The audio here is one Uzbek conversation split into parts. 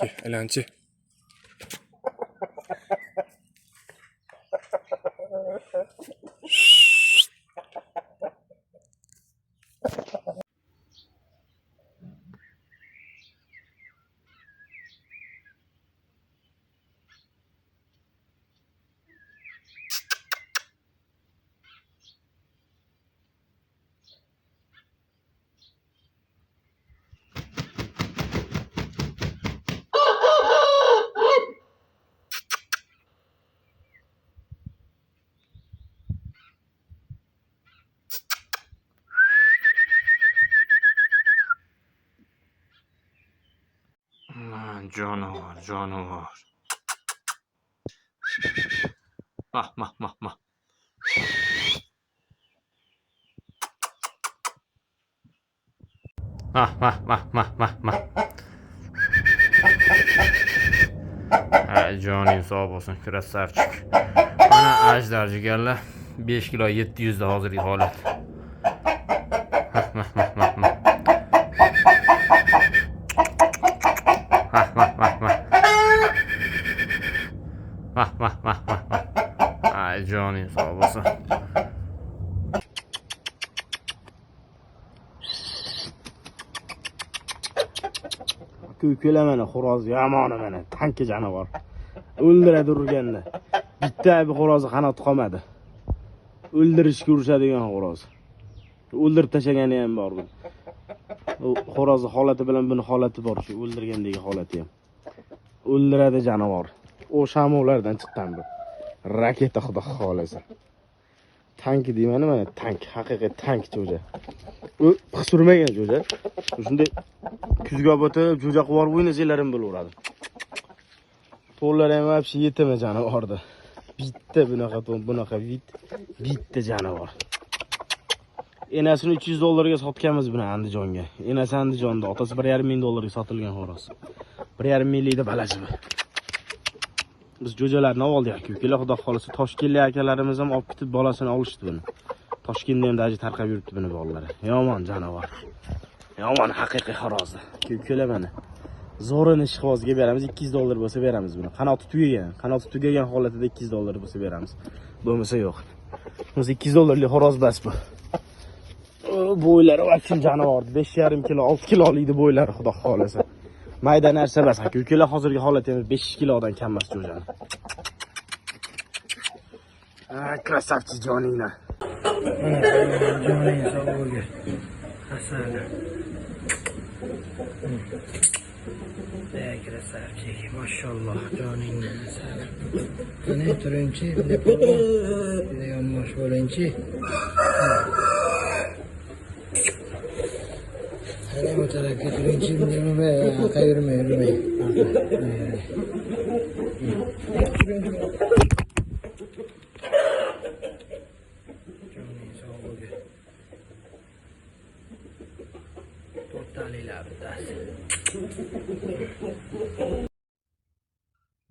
Ki, elanchi. Canavar, canavar. Mah, mah, mah, mah. Mah, mah, mah, mah, mah, mah. Joning sağ olsun, krasavchik. Mana ajdar jigarlar 5 kilo 700 da hozirgi holat. Mah, mah, mah, mah, mah. Mah, mah, mah, mah. Mah, mah, mah, mah, mah. Ay joning sağ olsun. Ko'kela mana xo'roz yomoni mana tanki janavar. O'ldiradi urganda. Bitta bir xo'rozi qanoti qolmadi. O'ldirishga urishadigan xo'roz. O'ldirib tashagani ham bor bu. U xo'rozni holati bilan buni holati bor, shu o'ldirgandagi holati ham. O'ldiradi janavar. O shamolardan chiqqan bu. Raketa xudo xolasa. Tank deyman mana tank, haqiqiy tank jo'ja. U surmagan jo'ja. Shunday kuzga botib jo'ja qilib o'ynasalarim bo'laveradi. To'llar ham hepsi yetimi janavorda. Bitta bunaqa bitta janavar. Enasini 300 dollarga sotganmiz buni Andijonga. Enasi Andijonda, otasi 1,5 ming dollarga sotilgan xo'roz. 1,5 minglikda balasi bu. Biz jo'jalarni oldik aka. Ukalar xudo xolasa Toshkentlik akalarimiz ham olib ketib bolasini olishdi buni. Toshkentda ham daji tarqab yuribdi buni bolalari. Yomon janavar. Yomon haqiqiy xo'roz. Ukalar mana. Zo'rini ishqibozga beramiz, 200 dollar bo'lsa beramiz buni. Qanoti tugagan holatida 200 dollar bo'lsa beramiz. Bo'lmasa yo'q. Biz 200 dollarlik xo'roz bas bu. Bo'ylari vakil janavar, 5,5 kilo, 6 kilolikdi bo'ylari xudo xolasa. Mayda narsa emas aka. Ukalar hozirgi holatimiz 5 kilodan kam emas jo'jani. Krasavchi joninglar. Joning sog' bo'lgin. Asali. Krasavchi, maşallah joninglar asali. Qani turinchi, juda yomon bo'linchi. Hadi bu tarafa turinchi, nima qayerma yurmay.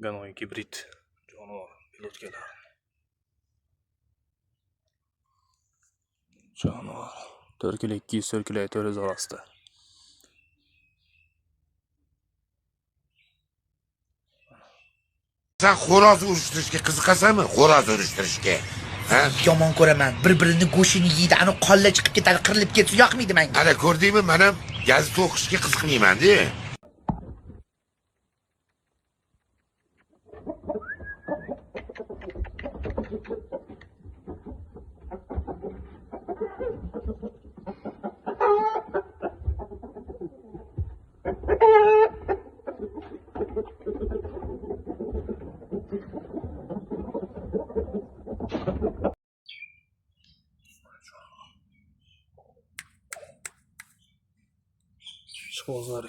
Ganoy gibrid canavar pilotkalar. Canavar 4 kilo 200 kilo 400 orasida. Sen xo'roz urishtirishga qiziqasanmi? Xo'roz urishtirishga. Ha? Yomon ko'raman. Bir-birini go'shini yeydi, ani qonlar chiqib ketadi, qirilib ketsa yoqmaydi menga. Ana ko'rdingmi? Men ham gazeta o'qishga qiziqmayman-da. Ishqibozlar